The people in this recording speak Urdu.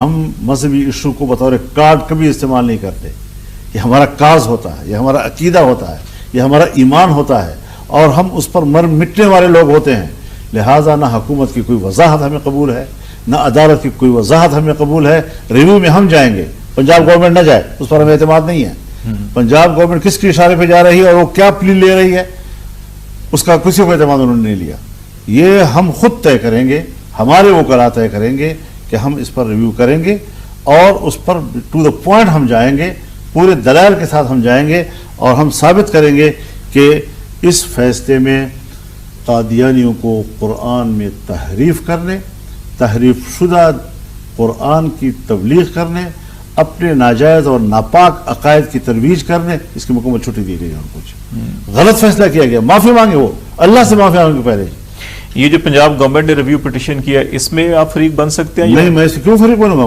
ہم مذہبی ایشو کو بطور کارڈ کبھی استعمال نہیں کرتے. یہ ہمارا کاز ہوتا ہے، یہ ہمارا عقیدہ ہوتا ہے، یہ ہمارا ایمان ہوتا ہے، اور ہم اس پر مر مٹنے والے لوگ ہوتے ہیں. لہٰذا نہ حکومت کی کوئی وضاحت ہمیں قبول ہے، نہ عدالت کی کوئی وضاحت ہمیں قبول ہے. ریویو میں ہم جائیں گے، پنجاب گورنمنٹ نہ جائے، اس پر ہمیں اعتماد نہیں ہے. پنجاب گورنمنٹ کس کے اشارے پہ جا رہی ہے اور وہ کیا پلی لے رہی ہے، اس کا کسی کو اعتماد انہوں نے نہیں لیا. یہ ہم خود طے کریں گے، ہمارے وکلاء طے کریں گے کہ ہم اس پر ریویو کریں گے، اور اس پر ٹو دا پوائنٹ ہم جائیں گے، پورے دلائل کے ساتھ ہم جائیں گے، اور ہم ثابت کریں گے کہ اس فیصلے میں قادیانیوں کو قرآن میں تحریف کرنے، تحریف شدہ قرآن کی تبلیغ کرنے، اپنے ناجائز اور ناپاک عقائد کی ترویج کرنے، اس کی مکمل چھٹی دی گئی ہے. ان کو غلط فیصلہ کیا گیا، معافی مانگے، وہ اللہ سے معافی مانگے پہلے. یہ جو پنجاب گورنمنٹ نے ریویو پٹیشن کیا، اس میں آپ فریق بن سکتے ہیں؟ نہیں، میں اس سے کیوں فریق بنوں گا؟